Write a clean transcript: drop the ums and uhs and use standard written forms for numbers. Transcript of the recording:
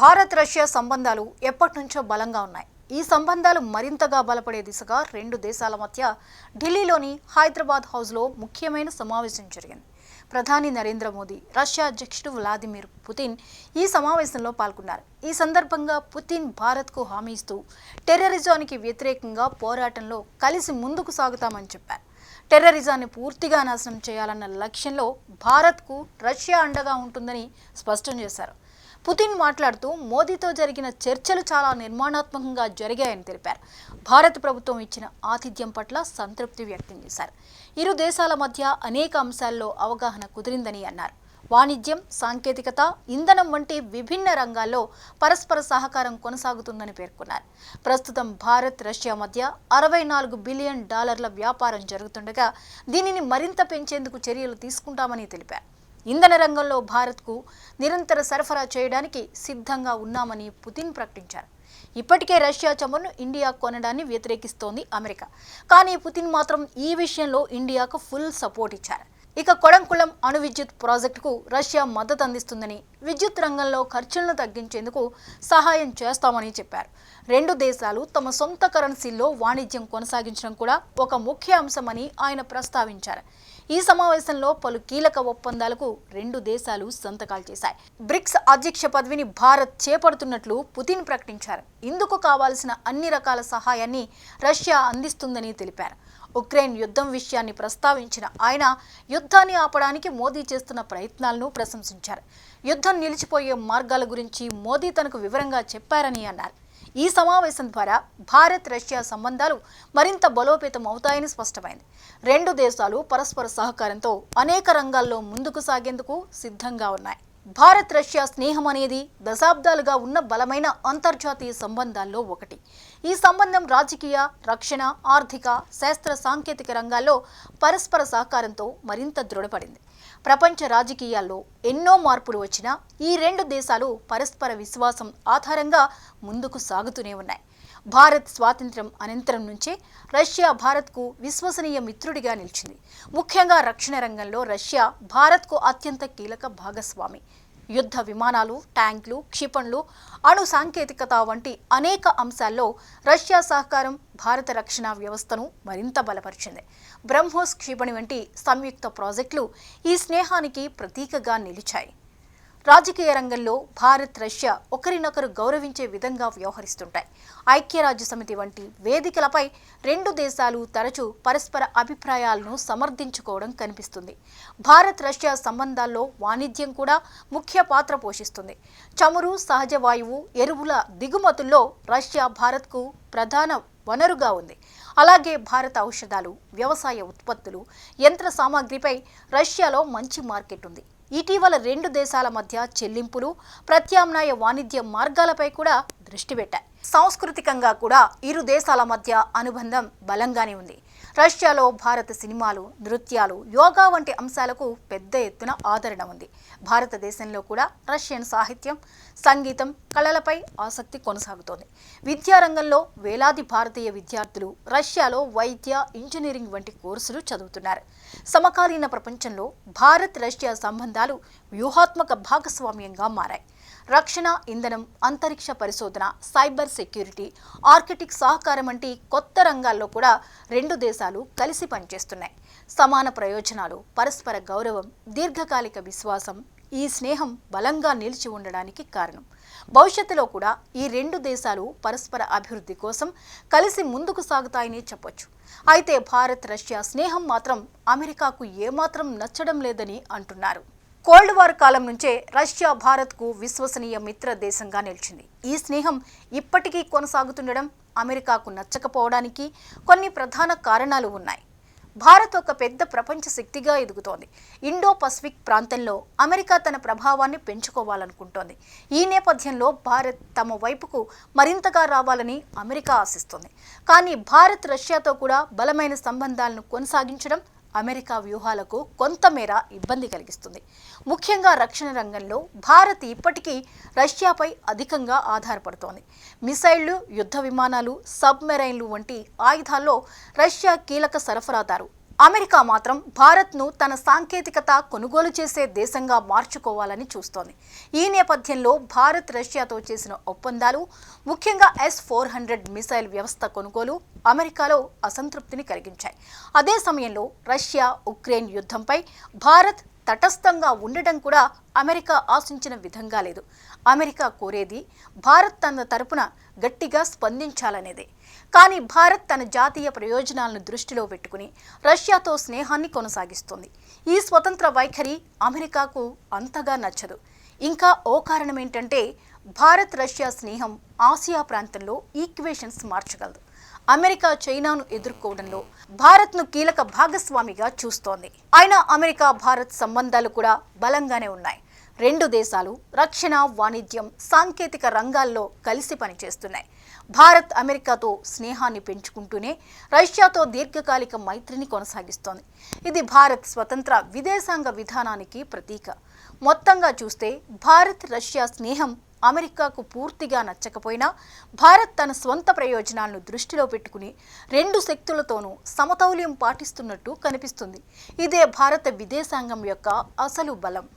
Bharat Russia సంబంధాలు ఎప్పటినుంచో బలంగా ఉన్నాయి. ఈ సంబంధాలు మరింతగా బలపడే దిశగా రెండు దేశాల మధ్య ఢిల్లీలోని హైదరాబాద్ హౌస్లో ముఖ్యమైన సమావేశం జరిగింది. ప్రధాని నరేంద్ర మోదీ, రష్యా అధ్యక్షుడు వ్లాదిమిర్ పుతిన్ ఈ సమావేశంలో పాల్గొన్నారు. ఈ సందర్భంగా పుతిన్ భారత్కు హామీ ఇస్తూ టెర్రరిజానికి వ్యతిరేకంగా పోరాటంలో కలిసి ముందుకు సాగుతామని చెప్పారు. టెర్రరిజాన్ని పూర్తిగా నాశనం చేయాలన్న లక్ష్యంలో భారత్కు రష్యా అండగా ఉంటుందని స్పష్టం చేశారు. పుతిన్ మాట్లాడుతూ మోదీతో జరిగిన చర్చలు చాలా నిర్మాణాత్మకంగా జరిగాయని తెలిపారు. భారత ప్రభుత్వం ఇచ్చిన ఆతిథ్యం పట్ల సంతృప్తి వ్యక్తం చేశారు. ఇరు దేశాల మధ్య అనేక అంశాల్లో అవగాహన కుదిరిందని అన్నారు. వాణిజ్యం, సాంకేతికత, ఇంధనం వంటి విభిన్న రంగాల్లో పరస్పర సహకారం కొనసాగుతుందని పేర్కొన్నారు. ప్రస్తుతం భారత్, రష్యా మధ్య $64 బిలియన్ వ్యాపారం జరుగుతుండగా దీనిని మరింత పెంచేందుకు చర్యలు తీసుకుంటామని తెలిపారు. ఇంధన రంగంలో భారత్కు నిరంతర సరఫరా చేయడానికి సిద్ధంగా ఉన్నామని పుతిన్ ప్రకటించారు. ఇప్పటికే రష్యా చమురును ఇండియా కొనడాన్ని వ్యతిరేకిస్తోంది అమెరికా. కానీ పుతిన్ మాత్రం ఈ విషయంలో ఇండియాకు ఫుల్ సపోర్ట్ ఇచ్చారు. ఇక కొడంకుళం అణు విద్యుత్ ప్రాజెక్టుకు రష్యా మద్దతు అందిస్తుందని, విద్యుత్ రంగంలో ఖర్చులను తగ్గించేందుకు సహాయం చేస్తామని చెప్పారు. రెండు దేశాలు తమ సొంత కరెన్సీల్లో వాణిజ్యం కొనసాగించడం కూడా ఒక ముఖ్య అంశమని ఆయన ప్రస్తావించారు. ఈ సమావేశంలో పలు కీలక ఒప్పందాలకు రెండు దేశాలు సంతకాలు చేశాయి. బ్రిక్స్ అధ్యక్ష పదవిని భారత్ చేపడుతున్నట్లు పుతిన్ ప్రకటించారు. ఇందుకు కావాల్సిన అన్ని రకాల సహాయాన్ని రష్యా అందిస్తుందని తెలిపారు. ఉక్రెయిన్ యుద్ధం విషయాన్ని ప్రస్తావించిన ఆయన యుద్ధాన్ని ఆపడానికి మోదీ చేస్తున్న ప్రయత్నాలను ప్రశంసించారు. యుద్ధం నిలిచిపోయే మార్గాల గురించి మోదీ తనకు వివరంగా చెప్పారని అన్నారు. ఈ సమావేశం ద్వారా భారత్, రష్యా సంబంధాలు మరింత బలోపేతం అవుతాయని స్పష్టమైంది. రెండు దేశాలు పరస్పర సహకారంతో అనేక రంగాల్లో ముందుకు సాగేందుకు సిద్ధంగా ఉన్నాయి. భారత్, రష్యా స్నేహం అనేది దశాబ్దాలుగా ఉన్న బలమైన అంతర్జాతీయ సంబంధాల్లో ఒకటి. ఈ సంబంధం రాజకీయ, రక్షణ, ఆర్థిక, శాస్త్ర, సాంకేతిక రంగాల్లో పరస్పర సహకారంతో మరింత దృఢపడింది. ప్రపంచ రాజకీయాల్లో ఎన్నో మార్పులు వచ్చినా ఈ రెండు దేశాలు పరస్పర విశ్వాసం ఆధారంగా ముందుకు సాగుతూనే ఉన్నాయి. భారత్ స్వాతంత్ర్యం అనంతరం నుంచే రష్యా భారత్కు విశ్వసనీయ మిత్రుడిగా నిలిచింది. ముఖ్యంగా రక్షణ రంగంలో రష్యా భారత్కు అత్యంత కీలక భాగస్వామి. యుద్ధ విమానాలు, ట్యాంకులు, క్షిపణులు, అణు సాంకేతికత వంటి అనేక అంశాల్లో రష్యా సహకారం భారత రక్షణ వ్యవస్థను మరింత బలపరిచింది. బ్రహ్మోస్ క్షిపణి వంటి సంయుక్త ప్రాజెక్టులు ఈ స్నేహానికి ప్రతీకగా నిలిచాయి. రాజకీయ రంగంలో భారత్, రష్యా ఒకరినొకరు గౌరవించే విధంగా వ్యవహరిస్తుంటాయి. ఐక్యరాజ్యసమితి వంటి వేదికలపై రెండు దేశాలు తరచూ పరస్పర అభిప్రాయాలను సమర్థించుకోవడం కనిపిస్తుంది. భారత్, రష్యా సంబంధాల్లో వాణిజ్యం కూడా ముఖ్య పాత్ర పోషిస్తుంది. చమురు, సహజ వాయువు, ఎరువుల దిగుమతుల్లో రష్యా భారత్కు ప్రధాన వనరుగా ఉంది. అలాగే భారత ఔషధాలు, వ్యవసాయ ఉత్పత్తులు, యంత్ర సామాగ్రిపై రష్యాలో మంచి మార్కెట్ ఉంది. ఇటీవల రెండు దేశాల మధ్య చెల్లింపులు, ప్రత్యామ్నాయ వాణిజ్య మార్గాలపై కూడా దృష్టి పెట్టాయి. సాంస్కృతికంగా కూడా ఇరు దేశాల మధ్య అనుబంధం బలంగానే ఉంది. రష్యాలో భారత సినిమాలు, నృత్యాలు, యోగా వంటి అంశాలకు పెద్ద ఎత్తున ఆదరణ ఉంది. భారతదేశంలో కూడా రష్యన్ సాహిత్యం, సంగీతం, కళలపై ఆసక్తి కొనసాగుతోంది. విద్యారంగంలో వేలాది భారతీయ విద్యార్థులు రష్యాలో వైద్య, ఇంజనీరింగ్ వంటి కోర్సులు చదువుతున్నారు. సమకాలీన ప్రపంచంలో భారత్, రష్యా సంబంధాలు వ్యూహాత్మక భాగస్వామ్యంగా మారాయి. రక్షణ, ఇంధనం, అంతరిక్ష పరిశోధన, సైబర్ సెక్యూరిటీ, ఆర్కిటిక్ సహకారం వంటి కొత్త రంగాల్లో కూడా రెండు దేశాలు కలిసి పనిచేస్తున్నాయి. సమాన ప్రయోజనాలు, పరస్పర గౌరవం, దీర్ఘకాలిక విశ్వాసం ఈ స్నేహం బలంగా నిలిచి ఉండడానికి కారణం. భవిష్యత్తులో కూడా ఈ రెండు దేశాలు పరస్పర అభివృద్ధి కోసం కలిసి ముందుకు సాగుతాయని చెప్పొచ్చు. అయితే భారత్, రష్యా స్నేహం మాత్రం అమెరికాకు ఏమాత్రం నచ్చడం లేదని అంటున్నారు. కోల్డ్ వార్ కాలం నుంచే రష్యా భారత్కు విశ్వసనీయ మిత్ర దేశంగా నిలిచింది. ఈ స్నేహం ఇప్పటికీ కొనసాగుతుండడం అమెరికాకు నచ్చకపోవడానికి కొన్ని ప్రధాన కారణాలు ఉన్నాయి. భారత్ ఒక పెద్ద ప్రపంచ శక్తిగా ఎదుగుతోంది. ఇండో పసిఫిక్ ప్రాంతంలో అమెరికా తన ప్రభావాన్ని పెంచుకోవాలనుకుంటోంది. ఈ నేపథ్యంలో భారత్ తమ వైపుకు మరింతగా రావాలని అమెరికా ఆశిస్తోంది. కానీ భారత్, రష్యాతో కూడా బలమైన సంబంధాలను కొనసాగించడం అమెరికా వ్యూహాలకు కొంతమేర ఇబ్బంది కలిగిస్తుంది. ముఖ్యంగా రక్షణ రంగంలో భారత్ ఇప్పటికీ రష్యాపై అధికంగా ఆధారపడుతోంది. మిసైళ్లు, యుద్ధ విమానాలు, సబ్మెరైన్లు వంటి ఆయుధాల్లో రష్యా కీలక సరఫరాదారు. అమెరికా మాత్రం భారత్ను తన సాంకేతికత కొనుగోలు చేసే దేశంగా మార్చుకోవాలని చూస్తోంది. ఈ నేపథ్యంలో భారత్ రష్యాతో చేసిన ఒప్పందాలు, ముఖ్యంగా S-400 మిసైల్ వ్యవస్థ కొనుగోలు అమెరికాలో అసంతృప్తిని కలిగించాయి. అదే సమయంలో రష్యా ఉక్రెయిన్ యుద్ధంపై భారత్ తటస్థంగా ఉండడం కూడా అమెరికా ఆశించిన విధంగా లేదు. అమెరికా కోరేది భారత్ తన తరపున గట్టిగా స్పందించాలనేదే. కానీ భారత్ తన జాతీయ ప్రయోజనాలను దృష్టిలో పెట్టుకుని రష్యాతో స్నేహాన్ని కొనసాగిస్తుంది. ఈ స్వతంత్ర వైఖరి అమెరికాకు అంతగా నచ్చదు. ఇంకా ఓ కారణం ఏంటంటే భారత్ రష్యా స్నేహం ఆసియా ప్రాంతంలో ఈక్వేషన్స్ మార్చగలదు. అమెరికా చైనాను ఎదుర్కోవడంలో భారత్ను కీలక భాగస్వామిగా చూస్తోంది. అయినా అమెరికా భారత్ సంబంధాలు కూడా బలంగానే ఉన్నాయి. రెండు దేశాలు రక్షణ, వాణిజ్యం, సాంకేతిక రంగాల్లో కలిసి పనిచేస్తున్నాయి. భారత్ అమెరికాతో స్నేహాన్ని పెంచుకుంటూనే రష్యాతో దీర్ఘకాలిక మైత్రిని కొనసాగిస్తోంది. ఇది భారత్ స్వతంత్ర విదేశాంగ విధానానికి ప్రతీక. మొత్తంగా చూస్తే భారత్ రష్యా స్నేహం అమెరికాకు పూర్తిగా నచ్చకపోయినా భారత్ తన స్వంత ప్రయోజనాలను దృష్టిలో పెట్టుకుని రెండు శక్తులతోనూ సమతౌల్యం పాటిస్తున్నట్టు కనిపిస్తుంది. ఇదే భారత విదేశాంగం యొక్క అసలు బలం.